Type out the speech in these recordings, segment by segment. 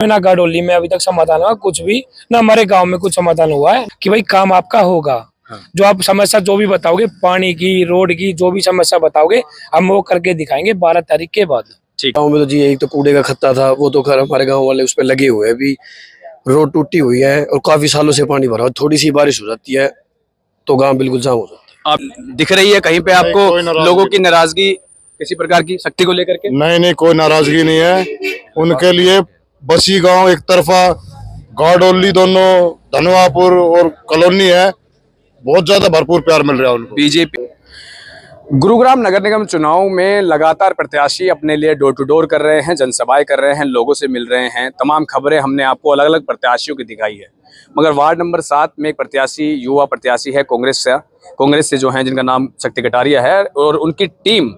ना गडोली में अभी तक समाधान हुआ कुछ भी ना, हमारे गांव में कुछ समाधान हुआ है कि भाई काम आपका होगा। हाँ। जो आप समस्या जो भी बताओगे, पानी की, रोड की, जो भी समस्या बताओगे हम वो करके दिखाएंगे 12 तारीख के बाद। ठीक। गाँव में तो जी एक तो कूड़े का खत्ता था, वो तो खैर हमारे गाँव वाले उस पर लगे हुए हैं। अभी रोड टूटी हुई है और काफी सालों से पानी भरा, थोड़ी सी बारिश हो जाती है तो गाँव बिल्कुल जाम हो जाता है। आप दिख रही है कहीं पे आपको लोगों की नाराजगी किसी प्रकार की शक्ति को लेकर के? नहीं, कोई नाराजगी नहीं है उनके लिए। बसी गांव एक तरफा, गाडोली दोनों, धनवापुर और कॉलोनी है, बहुत ज्यादा भरपूर प्यार मिल रहा है उनको। बीजेपी गुरुग्राम नगर निगम चुनाव में लगातार प्रत्याशी अपने लिए डोर टू डोर कर रहे हैं, जनसभाएं कर रहे हैं, लोगों से मिल रहे हैं। तमाम खबरें हमने आपको अलग अलग प्रत्याशियों की दिखाई है, मगर वार्ड नंबर 7 में एक प्रत्याशी, युवा प्रत्याशी है कांग्रेस से जो है, जिनका नाम शक्ति कटारिया है, और उनकी टीम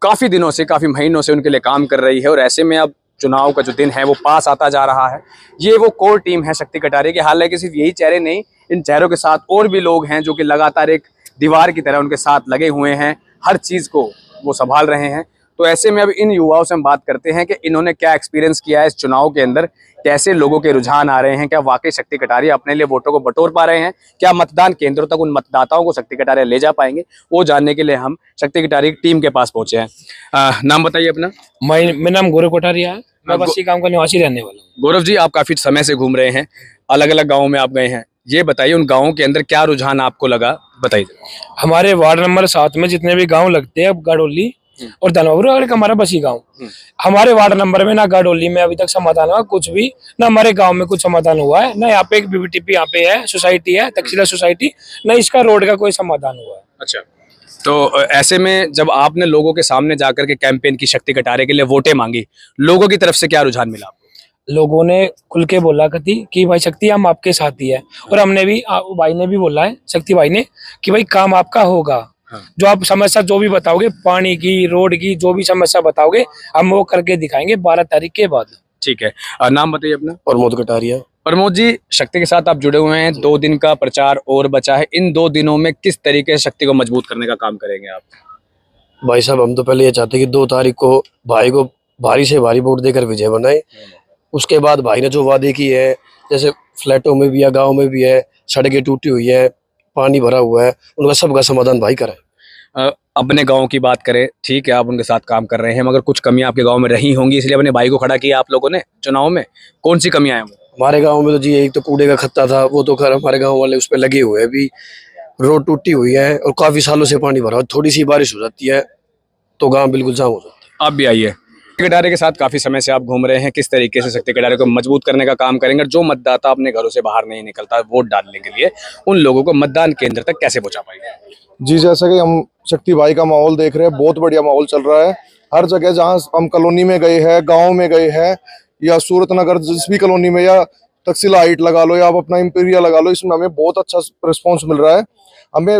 काफी दिनों से, काफी महीनों से उनके लिए काम कर रही है। और ऐसे में अब चुनाव का जो दिन है वो पास आता जा रहा है। ये वो कोर टीम है शक्ति कटारिया की। हालांकि सिर्फ यही चेहरे नहीं, इन चेहरों के साथ और भी लोग हैं जो कि लगातार एक दीवार की तरह उनके साथ लगे हुए हैं, हर चीज को वो संभाल रहे हैं। तो ऐसे में अब इन युवाओं से हम बात करते हैं कि इन्होंने क्या एक्सपीरियंस किया है इस चुनाव के अंदर, कैसे लोगों के रुझान आ रहे हैं, क्या वाकई शक्ति कटारिया अपने लिए वोटों को बटोर पा रहे हैं, क्या मतदान केंद्रों तक उन मतदाताओं को शक्ति कटारिया ले जा पाएंगे, वो जानने के लिए हम शक्ति कटारिया की टीम के पास पहुंचे हैं। नाम बताइए अपना। मेरा नाम गौरव कटारिया है, मैं बस्सी गाँव का निवासी रहने वाला हूँ। गौरव जी, आप काफी समय से घूम रहे हैं, अलग अलग गाँवों में आप गए हैं, ये बताइए उन गाँवों के अंदर क्या रुझान आपको लगा, बताइए। हमारे वार्ड नंबर 7 में जितने भी गांव लगते हैं, गडोली और धनवापुर और एक हमारा बसी गांव, हमारे वार्ड नंबर में ना गडोली में अभी तक समाधान हुआ कुछ भी ना, हमारे गांव में कुछ समाधान हुआ है ना। यहाँ पे एक बीबीटीपी यहाँ पे है, सोसाइटी है तक्षशिला सोसाइटी, ना इसका रोड का कोई समाधान हुआ है। अच्छा, तो ऐसे में जब आपने लोगों के सामने जाकर के कैंपेन की, शक्ति कटारिया के लिए वोटें मांगी, लोगों की तरफ से क्या रुझान मिला? लोगों ने खुल के बोला कि भाई शक्ति हम आपके साथ ही है, और हमने भी, भाई ने भी बोला है, शक्ति भाई ने, कि भाई काम आपका होगा। हाँ। जो आप समस्या जो भी बताओगे, पानी की, रोड की, जो भी समस्या बताओगे हम वो करके दिखाएंगे 12 तारीख के बाद। ठीक है, नाम बताइए अपना। प्रमोद कटारिया। प्रमोद जी, शक्ति के साथ आप जुड़े हुए हैं, 2 दिन का प्रचार और बचा है। इन 2 दिनों में किस तरीके से शक्ति को मजबूत करने का काम करेंगे आप? भाई साहब, हम तो पहले ये चाहते हैं कि 2 तारीख को भाई को भारी से भारी वोट देकर विजय बनाए। उसके बाद भाई ने जो वादे की है, जैसे फ्लैटों में भी है, गाँव में भी है, सड़कें टूटी हुई है, पानी भरा हुआ है, उनका सबका समाधान भाई कराए। अपने गांव की बात करें, ठीक है, आप उनके साथ काम कर रहे हैं, मगर कुछ कमियां आपके गांव में रही होंगी, इसलिए अपने भाई को खड़ा किया आप लोगों ने चुनाव में। कौन सी कमियां हैं वो? हमारे गांव में तो जी एक तो कूड़े का खत्ता था, वो तो खैर हमारे गांव वाले उस पर लगे हुए हैं। अभी रोड टूटी हुई है और काफी सालों से पानी भरा, थोड़ी सी बारिश हो जाती है तो गाँव बिल्कुल जाम हो जाता है। आप भी आइए। शक्ति कटारिया के साथ काफी समय से आप घूम रहे हैं, किस तरीके से शक्ति कटारिया को मजबूत करने का काम करेंगे? जो मतदाता अपने घरों से बाहर नहीं निकलता वोट डालने के लिए, उन लोगों को मतदान केंद्र तक कैसे पहुंचा पाएंगे? जी, जैसा कि हम शक्ति भाई का माहौल देख रहे हैं, बहुत बढ़िया माहौल चल रहा है। हर जगह जहाँ हम कॉलोनी में गए हैं, गांव में गए हैं, या सूरत नगर जिस भी कॉलोनी में, या तक्षशिला हाइट लगा लो, या आप अपना इंपीरिया लगा लो, इसमें हमें बहुत अच्छा रिस्पॉन्स मिल रहा है। हमें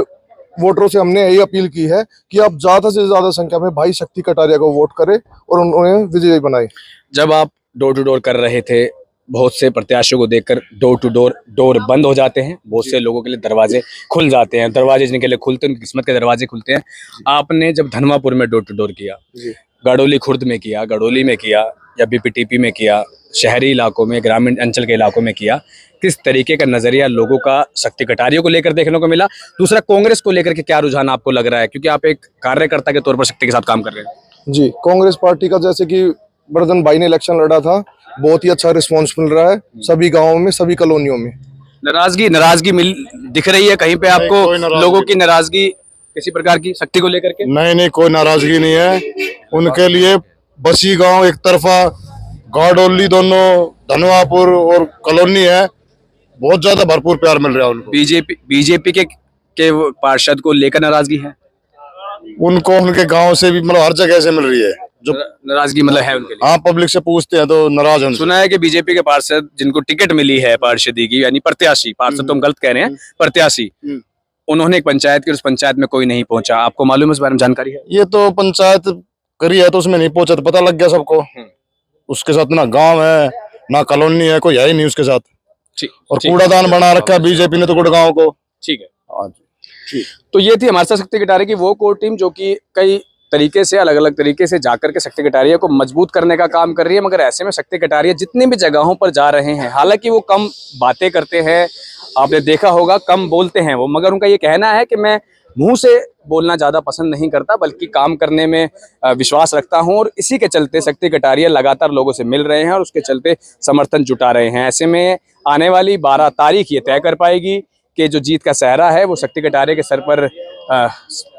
वोटरों से हमने यही अपील की है कि आप ज्यादा से ज्यादा संख्या में भाई शक्ति कटारिया को वोट करें और उन्हें विजयी बनाए। जब आप डोर टू डोर कर रहे थे, बहुत से प्रत्याशियों को देखकर डोर टू डोर बंद हो जाते हैं, बहुत से लोगों के लिए दरवाजे खुल जाते हैं, दरवाजे जिनके लिए खुलते हैं उनकी किस्मत के दरवाजे खुलते हैं। आपने जब धनवापुर में डोर टू डोर किया, गडोली खुर्द में किया, गडोली में किया, या बीपीटीपी में किया, शहरी इलाकों में, ग्रामीण अंचल के इलाकों में किया, किस तरीके का नजरिया लोगों का शक्ति कटारिया को लेकर देखने को मिला? दूसरा, कांग्रेस को लेकर के क्या रुझान आपको लग रहा है, क्योंकि आप एक कार्यकर्ता के तौर पर शक्ति के साथ काम कर रहे हैं? जी, कांग्रेस पार्टी का जैसे कि बर्धन भाई ने इलेक्शन लड़ा था, बहुत ही अच्छा रिस्पांस मिल रहा है सभी गांवों में, सभी कॉलोनियों में। नाराजगी दिख रही है कहीं पे आपको, लोगों की नाराजगी किसी प्रकार की शक्ति को लेकर के? नहीं, कोई नाराजगी नहीं है उनके लिए। बसी गांव एक तरफा, गाडोली दोनों, धनवापुर और कॉलोनी है, बहुत ज्यादा भरपूर प्यार मिल रहा है उनको। बीजेपी के पार्षद को लेकर नाराजगी है उनको, उनके गांव से भी, मतलब हर जगह से मिल रही है जो नाराजगी, मतलब है उनके लिए। हाँ, पब्लिक से पूछते हैं तो नाराज हैं। सुना है कि बीजेपी के पार्षद जिनको टिकट मिली है पार्षदी की, यानी प्रत्याशी, पार्षद तो हम गलत कह रहे हैं, प्रत्याशी, उन्होंने एक पंचायत की, उस पंचायत में कोई नहीं पहुंचा। आपको मालूम है इस बारे में, जानकारी है? ये तो पंचायत करी है तो उसमें नहीं पहुंचा तो पता लग गया सबको। उसके साथ ना गांव है ना कॉलोनी है, कोई है ही नहीं उसके साथ। और कूड़ादान बना रखा है बीजेपी ने तो गुड़गांव को। ठीक है, तो ये थी हमारे साथ शक्ति कटारिया की वो कोर टीम, जो कि कई तरीके से, अलग अलग तरीके से जाकर के शक्ति कटारिया को मजबूत करने का काम कर रही है। मगर ऐसे में शक्ति कटारिया जितनी भी जगहों पर जा रहे हैं, हालांकि वो कम बातें करते हैं, आपने देखा होगा कम बोलते हैं वो, मगर उनका ये कहना है कि मैं मुंह से बोलना ज़्यादा पसंद नहीं करता बल्कि काम करने में विश्वास रखता हूं। और इसी के चलते शक्ति कटारिया लगातार लोगों से मिल रहे हैं और उसके चलते समर्थन जुटा रहे हैं। ऐसे में आने वाली 12 तारीख ये तय कर पाएगी कि जो जीत का सहरा है वो शक्ति कटारिया के सर पर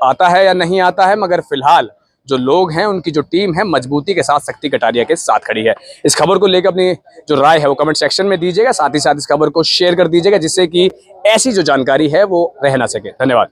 आता है या नहीं आता है। मगर फिलहाल जो लोग हैं, उनकी जो टीम है, मजबूती के साथ शक्ति कटारिया के साथ खड़ी है। इस खबर को लेकर अपनी जो राय है वो कमेंट सेक्शन में दीजिएगा, साथ ही साथ इस खबर को शेयर कर दीजिएगा जिससे कि ऐसी जो जानकारी है वो रह ना सके। धन्यवाद।